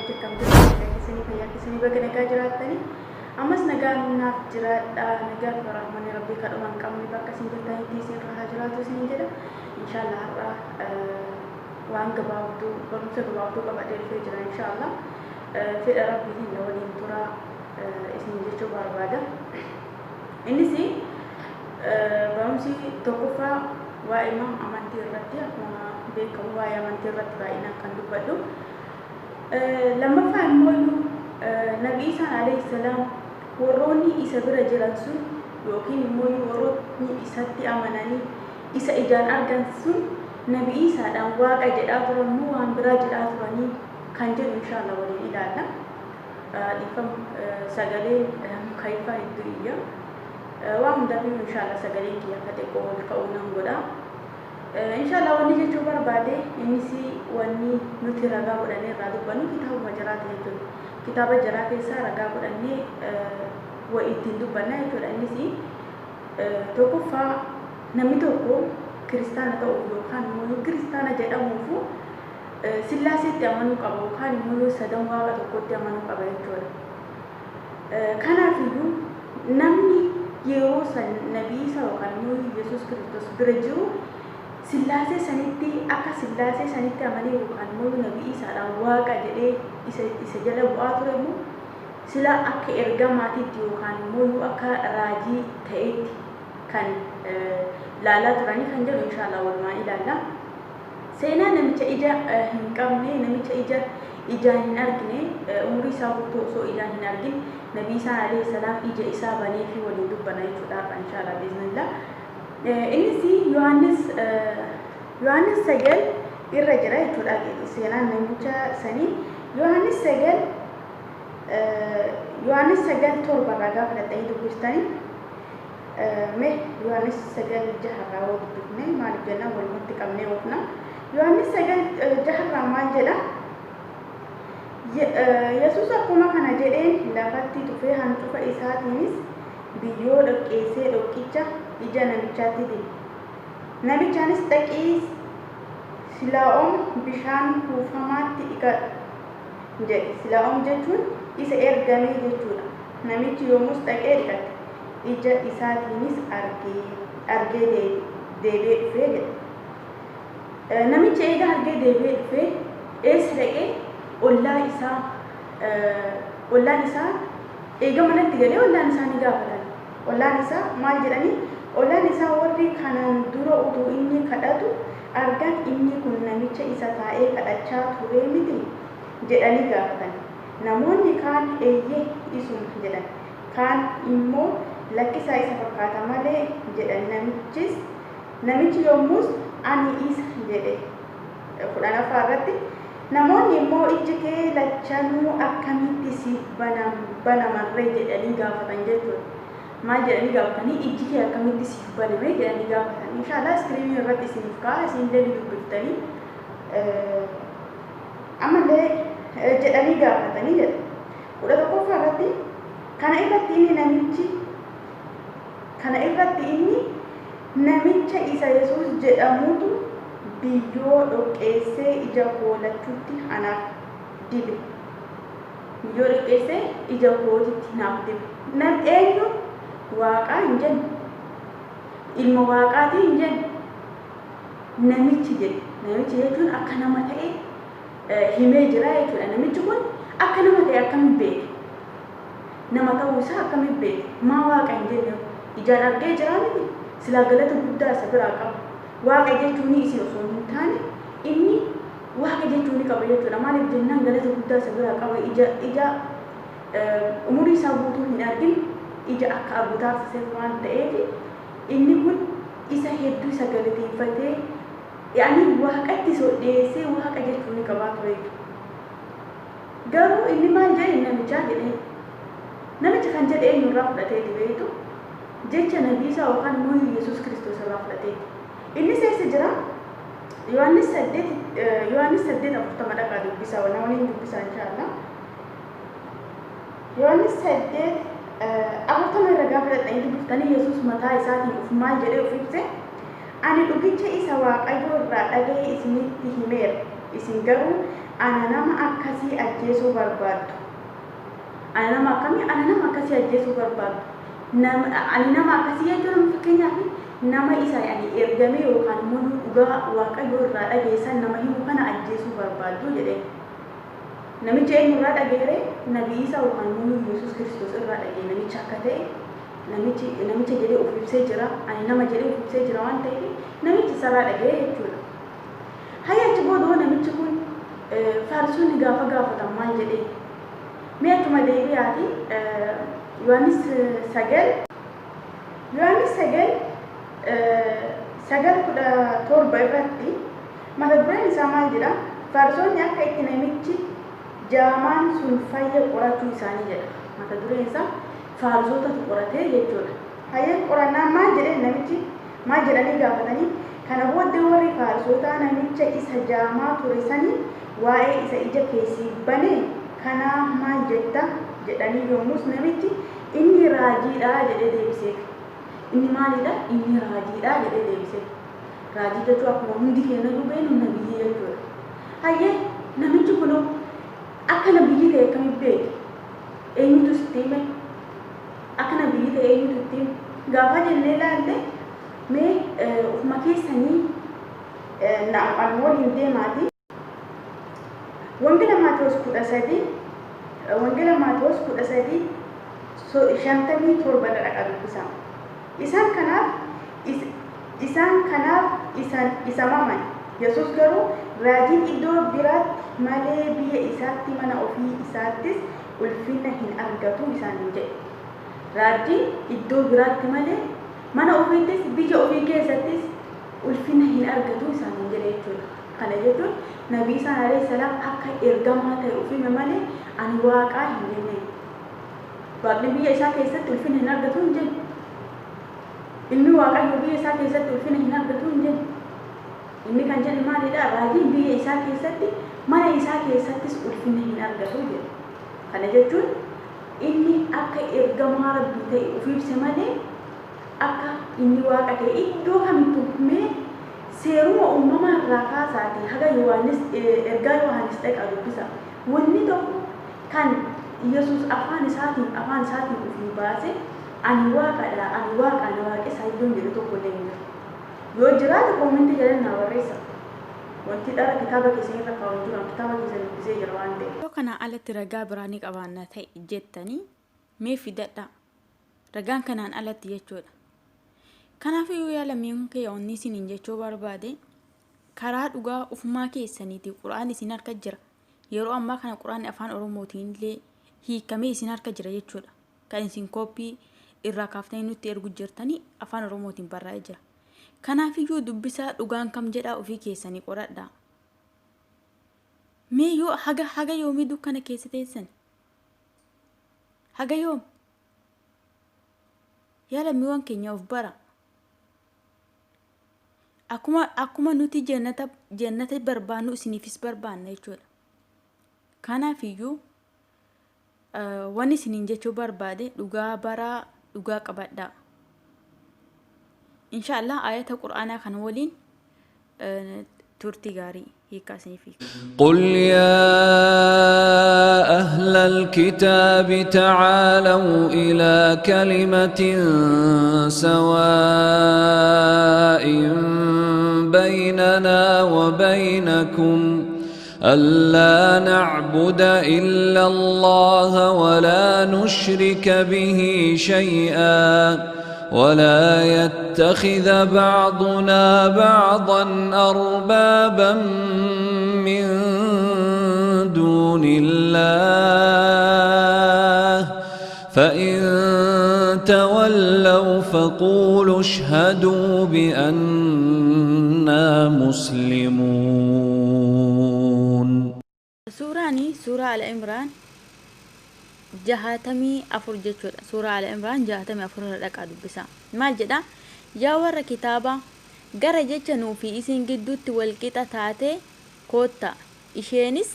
Bareecha kam kisini fayyaa kisini baga nagaa jiraattanii ammas nagaan naaf jiraadha nagaan rahmanni rabbii kadhumaan qabni bakka isin jirtanitti isin irraa jiraatu isin jedha inshallah har'a waan gabaabduu barumsa gabaabduu qabadhee dhufee jira inshallah fedha rabbiitiin na waliin tura isin jechuu barbaada innis barumsi tokkoffaa waa'ee amantii irratti akkuma beekamu waa'ee amantii irratti baay'inaan kan dubbadhu lammaffaa immoo Nabi Isa alayhi salam warroonni isa bira jiran sun yookiin immoo warroonni isatti amananii isa ijaan argan sun Nabi Isaadhaan waaqa jedhaa turan moo waan biraa jedhaa turanii kan jedhu inshallah waliin ilaalla dhiifam sagalee kaifaa idduriya waan hundaafuu inshallah sagaleen kiyya akka xiqqoo ol ka'uu nan godha inshallah wanni jechuu barbaade innis wanni nuti ragaa godhannee irraa dubbannu kitaaba jaraati jechuudha kitaaba jaraa keessaa ragaa godhannee wa ittiin dubbanna jechuudha innis tokkoffaa namni tokko kiristaana ta'uuf yookaan immoo kiristaana jedhamuuf sillaaseetti amanuu qaba yookaan immoo sadan waaqa tokkotti amanuu qaba jechuudha kanaafiyyuu namni yeroo san nabii isa yookaan immoo Yesuus Kiristoos bira jiru sillaasee sanitti akka sillaasee sanitti amanee yookaan immoo nabii isaadhaan waaqa jedhee isa jala bu'aa ture immoo sila akka ergamaatiitti yookaan immoo akka raajii ta'etti kan laalaa turanii kan jedhu inshallah walumaan ilaalla seenaa namicha ija hin qabne namicha ijaan hin argine umurii isaa guutuu osoo ijaan hin argin nabii Isa alayhi salam ija isaa banee fi waliin dubbana jechuudha inshallah bismillah innis Yohaannis 9 irra jira jechuudha seenaan namicha sanii Yohaannis 9 torba ragaa fudhatanii dubbistanii mee Yohaannis 9 jaharraa wal dubbifne maaliif jennaan walumatti qabnee oofna Yohaannis 9 jaharraa maal jedha Yesuus akkuma kana jedheen lafatti dhufee hancufa isaatiinis biyyoo dhoqqeessee dhoqqicha ija namichaatti dibee namichaanis dhaqii Silaa'oom bishaan kuufamaatti dhiqadhu jedhe Silaa'oom jechuun isa ergamee jechuudha namichi yommus dhaqee dhiqate ija isaatiinis argee deebi'ee dhufee jedhe namichi eega argee deebi'ee dhufee eessa dhaqee ollaan isaa eega manatti galee ollaan isaa ni gaafatan ollaan isaa maal jedhanii ollaan isaa warri kanaan dura utuu inni kadhatu argan inni kun namicha isa taa'ee kadhachaa ture miti jedhanii gaafatan namoonni kaan eeyyee isuma jedhan kaan immoo lakkisaa isa fakkaata malee jedhan namichi yommus ani isa jedhe 10 irratti namoonni immoo iji kee lachanuu akkamitti siif banamarree jedhanii gaafatan jechuudha maal jedhanii gaafatanii iji kee akkamitti siif baname jedhanii gaafatan inshallah iskiriinii irratti isiniif kaa'aa isinillee dubbiftanii ammallee jedhanii gaafatanii jedha 11 irratti kana irratti inni namicha isa Yesuus jedhamutu biyyoo dhoqqeessee ija koolachuutti anaaf dibe biyyoo dhoqqeessee ija kootitti naaf dibe eenyu waaqaa hin jenne ilma waaqaatii hin jenne namichi jechuun akka nama ta'e himee jira jechuudha namichi kun akka nama ta'e akkamiin beeke nama ta'uu isaa akkamiin beeke maa waaqa hin jenne ijaan argee jira miti silaa galata guddaa isa biraa qaba waaqa jechuun isin osoo hin taane inni waaqa jechuun qaba jechuudha maaliif jennaan galata guddaa isa biraa qaba ija umurii isaa guutuu hin argin ija akka argu taasise waan ta'eef inni kun isa hedduu isa galateeffatee yaani waaqatti dhiyeessee waaqa jechuun qabaa ture garuu inni maal jedhe namichaa jedhee namicha kan jedhe eenyurraa fudhatee beektu jecha nabii isaa yookaan immoo Yesuus Kiristoos irraa fudhatee inni seessa jira Yohaannis 8:40 dhaqaa dubbisaa waliin dubbisaa inshallah Yohaannis 8:40 irra gaafa dhaqanii dubbiftanii Yesuus mataa isaatiin of maal jedhee of ibse ani dhugicha isa waaqayyoo irraa dhaga'ee isinitti himeera isin garuu ana nama akkasii ajjeesuu barbaaddu. Ani nama akkamii ani nama akkasii ajjeesuu barbaaddu. Ani nama akkasii jechuun fakkeenyaaf nama isa yani ergamee yookaan immoo dhugaa waaqayyoo irraa dhageessan nama himu kana ajjeesuu barbaaddu jedhee. Namicha eenyurraa dhageere nabii Isaa yookaan immoo Yesuus Kiristoos irraa dhagee namicha akka ta'e namicha jedhee of ibsee jira. Ani nama jedhee of ibsee jira waan ta'eef namichi isarraa dhagee jechuudha. Hayya achi booda namichi kun Fariisonni gaafa gaafatan maal jedhee mee akkuma deebi'aati Yohaannis 9:17 irratti mata dureen isaa maal jedha? Fariisonni akka itti namichi jaamaan sun fayya qorachuu isaanii jedha. Mata dureen isaa Fariisotatu qoratee jechuudha. Hayya qorannaan maal jedhee namichi maal jedhanii gaafatanii kana booddee warri Farisootaa namicha isa jaamaa ture sanii waa'ee isa ija keessii banee kana maal jetta jedhanii yommus namichi inni raajiidha jedhee deebisee. Inni maalidha? Inni raajiidha jedhee deebisee. Raajii jechuun akkuma hundi keenya beeknu nabiyyi jechuudha. Hayyee namichi kun akka nabiyyi ta'e akkamitti beeke? Eenyutu sitti hime? Akka nabiyyi ta'e eenyutu sitti hime? Gaafa jennee ilaalle mee ofuma keessanii na'an waliin deemaati. Wangeela Maatewos 13 57 dhaqa dubbisa. Isaan kanaaf isa maman. Yesuus garuu raajiin iddoo biraatti malee biyya isaatti mana ofii isaattis ulfina hin argatu isaaniin jedhe. Raajiin iddoo biraatti malee mana ofiittis biyya ofii keessattis ulfina hin argatu isaaniin jedhe jechuudha. Kana jechuun Nabii Isaa alayhi salaam akka ergamaa ta'e ofii malee ani waaqaa hin jenne. Waaqni biyya isaa keessatti ulfina hin argatu hin jenne. Ilmi waaqayyoo biyya isaa keessatti ulfina hin argatu hin jenne. Inni kan jedhu maalidha? Raajiin biyya isaa keessatti mana isaa keessattis ulfina hin argatu jedhe. Kana jechuun inni akka ergamaa Rabbii ta'e ofii ibse malee akka inni waaqa ta'e iddoo kamittuu mee seeruma uumamaa irraa kaasaati haga ergaa Yohaannis dhaqa dubbisa. Wanni tokko kan Yesuus afaan isaatiin ofii baase ani waaqadha ani waaqa na waaqessa iddoon jedhu tokko illee hin jiru. Yoo jiraate koomentii jedhan naa barreessa. Wanti dhara kitaaba keessanii irra kaa'uun jiru kitaaba keessanii dubbisee jira waan ta'eef. Yoo kana alatti ragaa biraanii qabaanna ta'e jettanii mee fidadha. Ragaan kanaan alatti jechuudha. Kanaaf yoo yaalameen keeyyoonni isiniin jechuu barbaade karaa dhugaa ufumaa keessaniiti Qur'aan isin harka jira. Yeroo ammaa kana Qur'aanni afaan Oromootiin illee hiikamee isin harka jira jechuudha. Kan isin kooppii irraa kaaftanii nutti ergu jirtanii afaan Oromootiin barraa'ee jira. Kanaaf iyyuu dubbisaa dhugaan kam jedhaa ofii keessanii qoradhaa. Mee yoo haga yoomii dukkana keessa teessan? Haga yoom? Yaalamiiwwan keenya of bara. Akkuma nuti jannata barbaannu isiniifis barbaanna jechuudha. Kanaaf iyyuu wanni isiniin jechuu barbaade dhugaa baraa dhugaa qabadhaa. Inshaallah ayata Qur'aanaa kana waliin turtii gaarii hiikaa isiniif. قل يا أهل الكتاب تعالوا إلى كلمة سواء بيننا وبينكم ألا نعبد إلا الله ولا نشرك به شيئا ولا يتخذ بعضنا بعضا أربابا من دون الله فإن تولوا فقولوا اشهدوا بأننا مسلمون. سورة العمران جهاتمي أفر جتشود سورة العمران جهاتمي أفر لك أدبسا ما جدا جاور كتابة غرا جتشنو في إسين قدوت والكتا تاتي كوتا إشينيس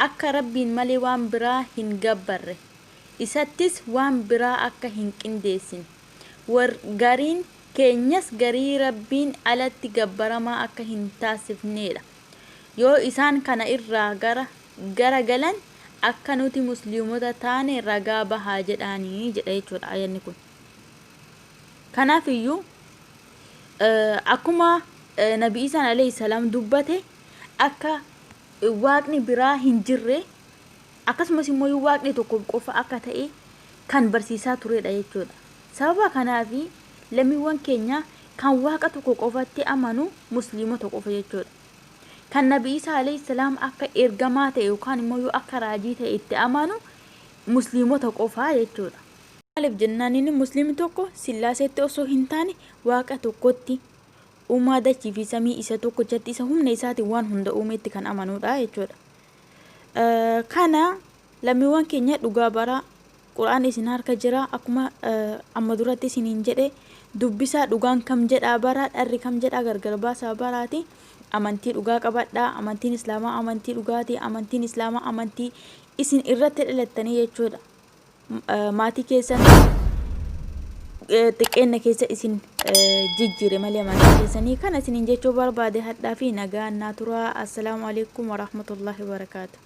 أكا ربين مالي وان برا هنقبر إساتيس وان برا أكا هنكنديسين ورغارين كينيس غري ربين ألا تقبر ما أكا هنتاسف نيلا يو إسان كان إرا غرا garagalan akka nuti musliimota taane ragaa bahaa jedhaanii jedha jechuudha ayanni kun. Kanaaf iyyuu akkuma Nabi Isaan alayhi salaam dubbate akka waaqni biraa hin jirre akkasumas immoo waaqni tokko qofa akka ta'e kan barsiisaa turedha jechuudha. Sababa kanaaf lammiiwwan keenya kan waaqa tokko qofatti amanu musliimota qofa jechuudha. Kan Nabi Isaa alayhi salaam akka ergamaa ta'e yookaan immoo akka raajii ta'e itti amanu musliimota qofa jechuudha. Maaliif jennaan inni musliimni tokko sillaaseetti osoo hin taane waaqa tokkotti uumaa dachii fi samii isa tokko jatti isa humna isaatiin waan hunda uumetti kan amanudha jechuudha. Kana lammiiwwan keenya dhugaa bara Qur'aan isin harka jira akkuma amma duratti isiniin jedhe dubbisaa dhugaan kam jedhaa bara dharri kam jedhaa gargar baasaa baraati. Amantii dhugaa qabadhaa. Amantiin Islaamaa amantii dhugaati. Amantiin Islaamaa amantii isin irratti dhalattanii jechuudha. Maatii keessan xiqqeenna keessa isin jijjiire malee amantii keessanii kana isiniin jechuu barbaade hadhaa fi nagaan naa turaa. Assalaamu alaikum warahmatullahi wabarakaatuh.